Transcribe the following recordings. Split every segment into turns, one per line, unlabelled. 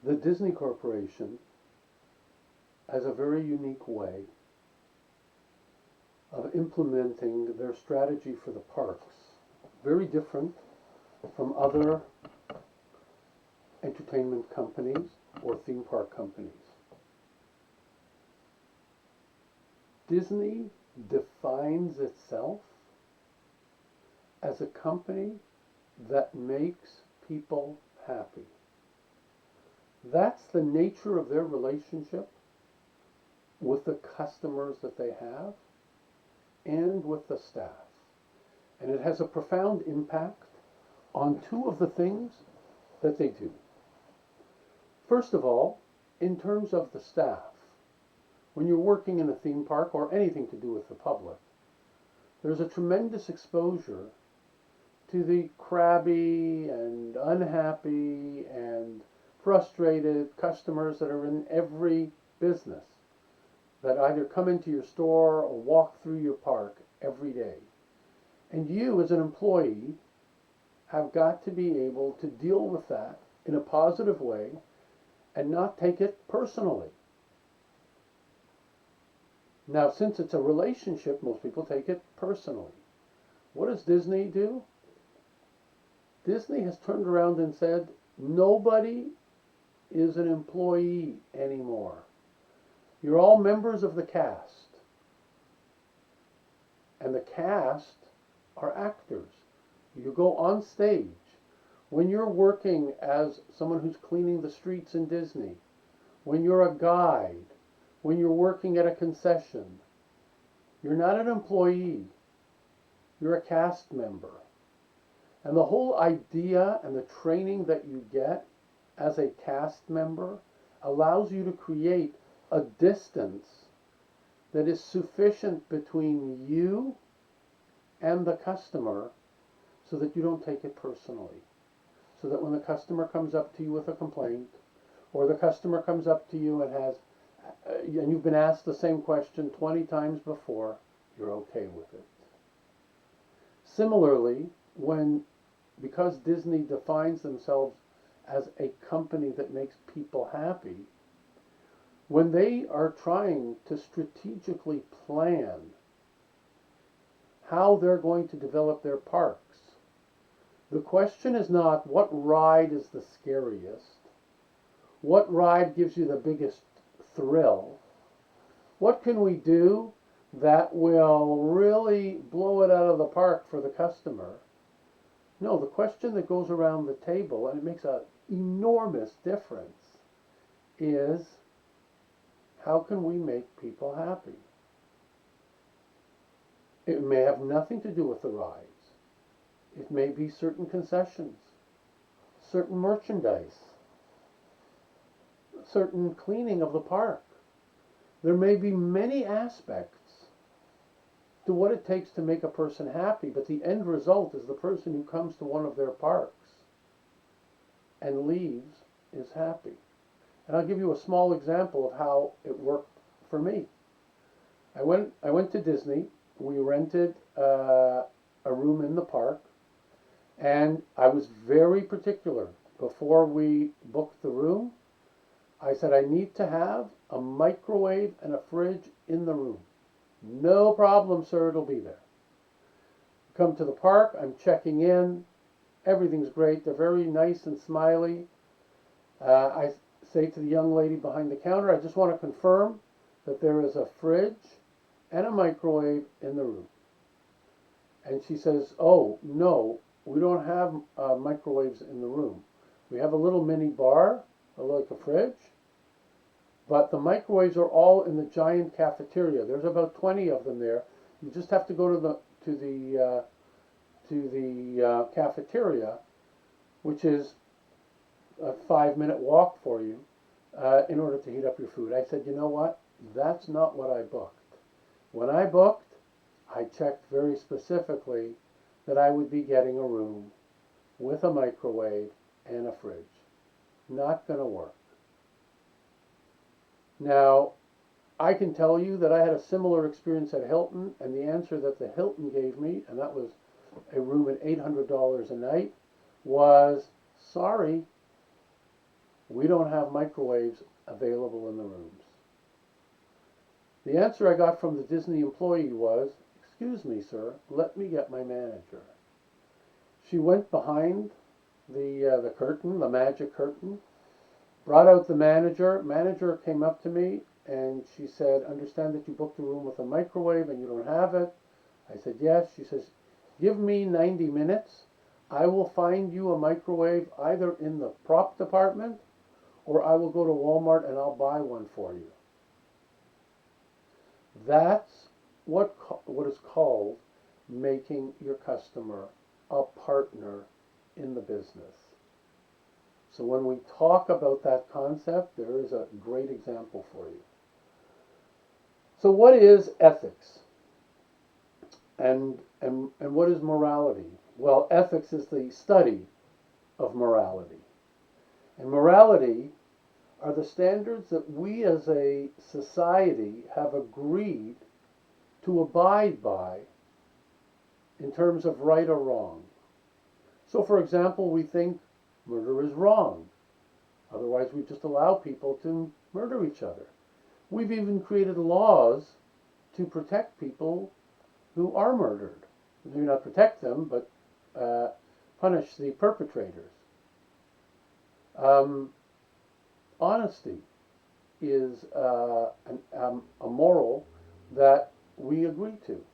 The Disney Corporation has a very unique way of implementing their strategy for the parks. Very different from other entertainment companies or theme park companies. Disney defines itself as a company that makes people happy. That's the nature of their relationship with the customers that they have and with the staff. And it has a profound impact on two of the things that they do. First of all, in terms of the staff, when you're working in a theme park or anything to do with the public, there's a tremendous exposure to the crabby and unhappy and frustrated customers that are in every business that either come into your store or walk through your park every day. And you, as an employee, have got to be able to deal with that in a positive way and not take it personally. Now, since it's a relationship, most people take it personally. What does Disney do? Disney has turned around and said, nobody is an employee anymore. You're all members of the cast. And the cast are actors. You go on stage. When you're working as someone who's cleaning the streets in Disney, when you're a guide, when you're working at a concession, you're not an employee. You're a cast member. And the whole idea and the training that you get as a cast member allows you to create a distance that is sufficient between you and the customer so that you don't take it personally. So that when the customer comes up to you with a complaint, or the customer comes up to you and and you've been asked the same question 20 times before, you're okay with it. Similarly, because Disney defines themselves as a company that makes people happy, when they are trying to strategically plan how they're going to develop their parks, the question is not what ride is the scariest, what ride gives you the biggest thrill, what can we do that will really blow it out of the park for the customer. No, the question that goes around the table, and it makes an enormous difference, is how can we make people happy? It may have nothing to do with the rides. It may be certain concessions, certain merchandise, certain cleaning of the park. There may be many aspects to what it takes to make a person happy, but the end result is the person who comes to one of their parks and leaves is happy. And I'll give you a small example of how it worked for me. I went to Disney. We rented a room in the park, and I was very particular. Before we booked the room, I said I need to have a microwave and a fridge in the room. No problem, sir, it'll be there. Come to the park, I'm checking in. Everything's great. They're very nice and smiley. I say to the young lady behind the counter, I just want to confirm that there is a fridge and a microwave in the room. And she says, oh, no, we don't have microwaves in the room. We have a little mini bar, like a fridge, but the microwaves are all in the giant cafeteria. There's about 20 of them there. You just have to go to the cafeteria, which is a 5-minute walk for you, in order to heat up your food. I said, you know what? That's not what I booked. When I booked, I checked very specifically that I would be getting a room with a microwave and a fridge. Not going to work. Now, I can tell you that I had a similar experience at Hilton, and the answer that the Hilton gave me, and that was a room at $800 a night, was, sorry, we don't have microwaves available in the rooms. The answer I got from the Disney employee was, "Excuse me, sir, let me get my manager." She went behind the curtain, the magic curtain, brought out the manager. Manager came up to me and she said, "Understand that you booked a room with a microwave and you don't have it." I said, "Yes." She says, "Give me 90 minutes. I will find you a microwave either in the prop department or I will go to Walmart and I'll buy one for you." That's what is called making your customer a partner in the business. So when we talk about that concept, there is a great example for you. So what is ethics? And what is morality? Well, ethics is the study of morality. And morality are the standards that we as a society have agreed to abide by in terms of right or wrong. So, for example, we think murder is wrong. Otherwise, we just allow people to murder each other. We've even created laws to protect people who are murdered. Maybe not protect them, but punish the perpetrators. Honesty is a moral that we agree to.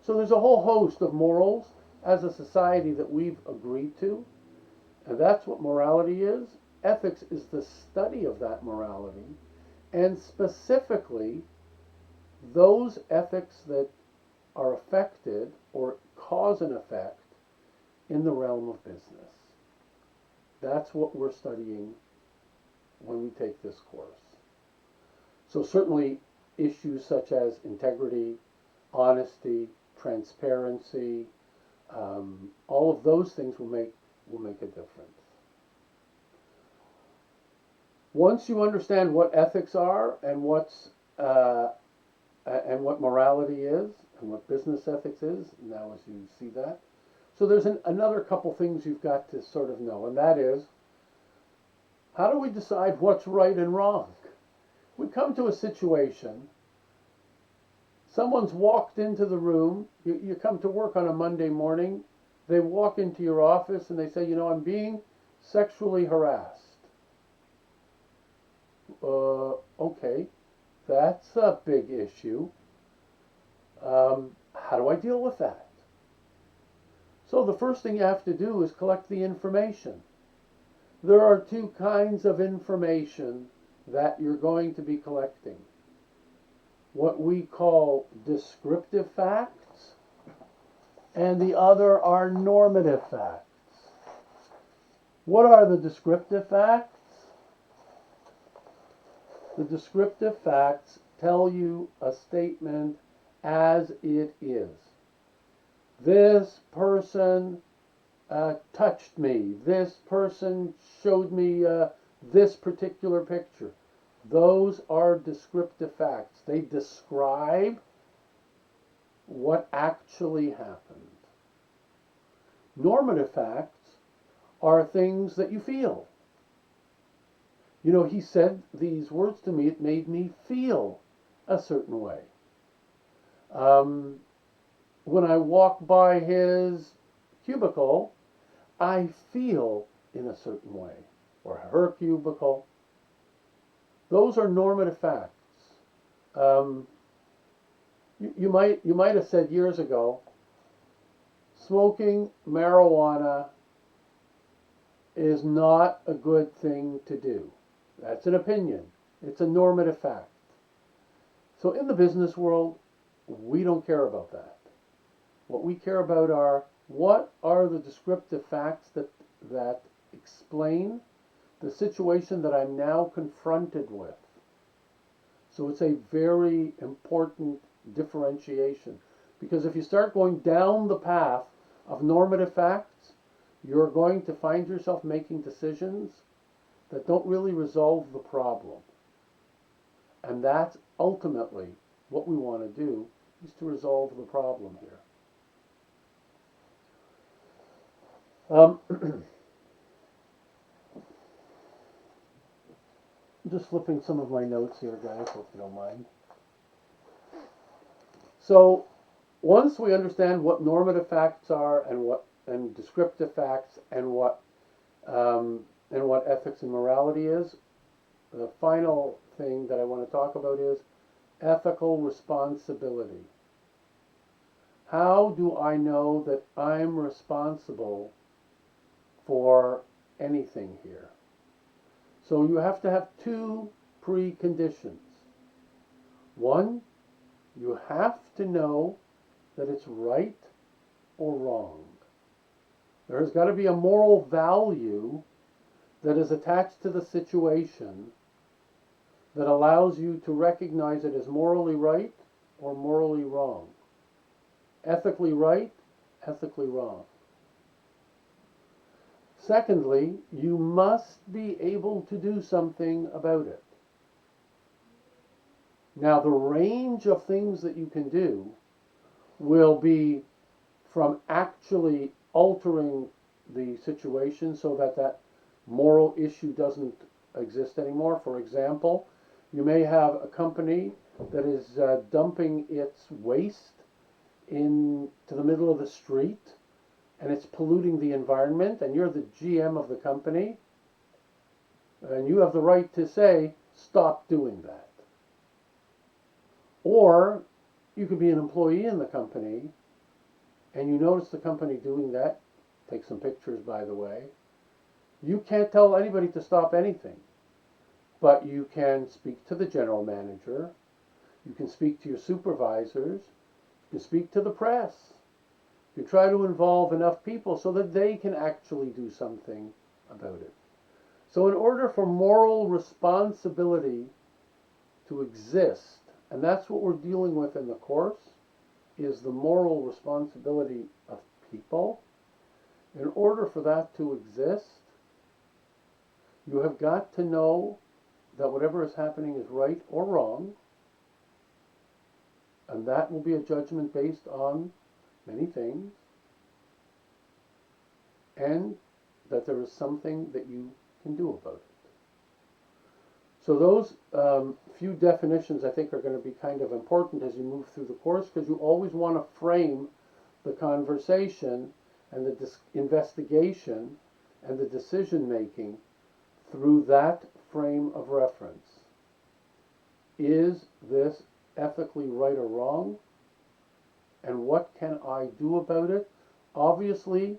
So there's a whole host of morals as a society that we've agreed to, and that's what morality is. Ethics is the study of that morality, and specifically those ethics that are affected or cause an effect in the realm of business. That's what we're studying when we take this course. So certainly issues such as integrity, honesty, transparency, all of those things will make a difference. Once you understand what ethics are and what morality is and what business ethics is, now as you see that, so there's another couple things you've got to sort of know, and that is, how do we decide what's right and wrong? We come to a situation, someone's walked into the room, you come to work on a Monday morning, they walk into your office and they say, "I'm being sexually harassed." Okay, that's a big issue. How do I deal with that? So the first thing you have to do is collect the information. There are two kinds of information that you're going to be collecting. What we call descriptive facts, and the other are normative facts. What are the descriptive facts? The descriptive facts tell you a statement as it is. This person touched me. This person showed me this particular picture. Those are descriptive facts. They describe what actually happened. Normative facts are things that you feel. He said these words to me, it made me feel a certain way. When I walk by his cubicle, I feel in a certain way, or her cubicle. Those are normative facts. You might have said years ago, smoking marijuana is not a good thing to do. That's an opinion. It's a normative fact. So in the business world, we don't care about that. What we care about are, what are the descriptive facts that explain the situation that I'm now confronted with. So it's a very important differentiation, because if you start going down the path of normative facts, you're going to find yourself making decisions that don't really resolve the problem. And that's ultimately what we want to do, is to resolve the problem here. I'm just flipping some of my notes here, guys, if you don't mind. So once we understand what normative facts are and descriptive facts and what ethics and morality is, the final thing that I want to talk about is ethical responsibility. How do I know that I'm responsible for anything here? So you have to have two preconditions. One, you have to know that it's right or wrong. There's got to be a moral value that is attached to the situation that allows you to recognize it as morally right or morally wrong. Ethically right, ethically wrong. Secondly, you must be able to do something about it. Now, the range of things that you can do will be from actually altering the situation so that that moral issue doesn't exist anymore. For example, you may have a company that is dumping its waste into the middle of the street and it's polluting the environment, and you're the GM of the company, and you have the right to say, stop doing that. Or you could be an employee in the company and you notice the company doing that. Take some pictures, by the way. You can't tell anybody to stop anything, but you can speak to the general manager, you can speak to your supervisors, you can speak to the press. You try to involve enough people so that they can actually do something about it. So in order for moral responsibility to exist, and that's what we're dealing with in the course, is the moral responsibility of people. In order for that to exist, you have got to know that whatever is happening is right or wrong, and that will be a judgment based on many things, and that there is something that you can do about it. So those few definitions I think are going to be kind of important as you move through the course, because you always want to frame the conversation and the investigation and the decision making through that frame of reference. Is this ethically right or wrong? And what can I do about it? Obviously,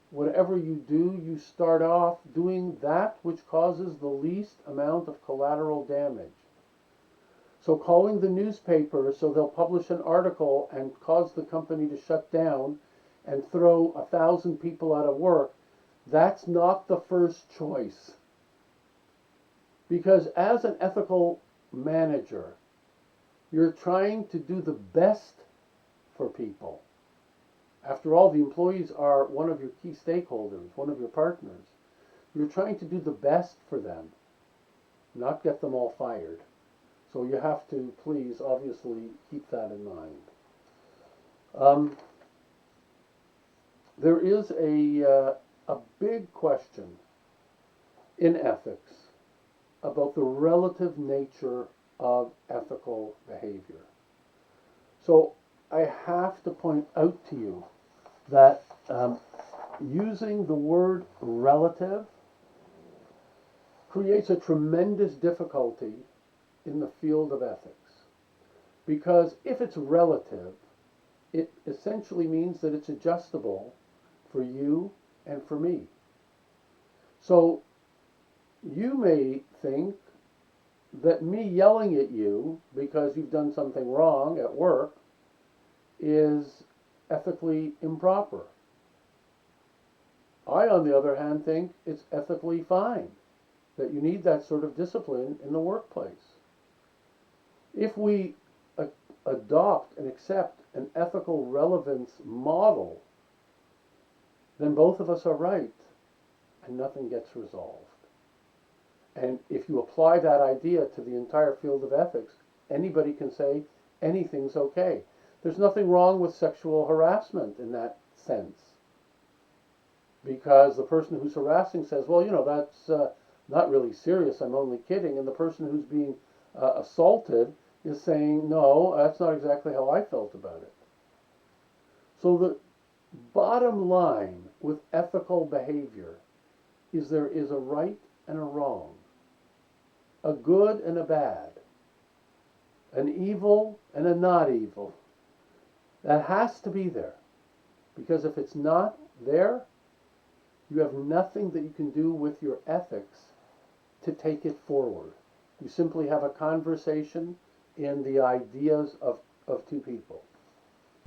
whatever you do, you start off doing that which causes the least amount of collateral damage. So calling the newspaper so they'll publish an article and cause the company to shut down and throw 1,000 people out of work, that's not the first choice. Because as an ethical manager, you're trying to do the best for people. After all, the employees are one of your key stakeholders, one of your partners. You're trying to do the best for them, not get them all fired. So you have to, please, obviously, keep that in mind. There is a big question in ethics about the relative nature of ethical behavior. So I have to point out to you that using the word relative creates a tremendous difficulty in the field of ethics. Because if it's relative, it essentially means that it's adjustable for you and for me. So you may think that me yelling at you because you've done something wrong at work is ethically improper. I, on the other hand, think it's ethically fine, that you need that sort of discipline in the workplace. If we adopt and accept an ethical relevance model, then both of us are right and nothing gets resolved. And if you apply that idea to the entire field of ethics, anybody can say anything's okay. There's nothing wrong with sexual harassment in that sense. Because the person who's harassing says, well, that's not really serious, I'm only kidding. And the person who's being assaulted is saying, no, that's not exactly how I felt about it. So the bottom line with ethical behavior is there is a right and a wrong, a good and a bad, an evil and a not evil. That has to be there. Because if it's not there, you have nothing that you can do with your ethics to take it forward. You simply have a conversation in the ideas of two people.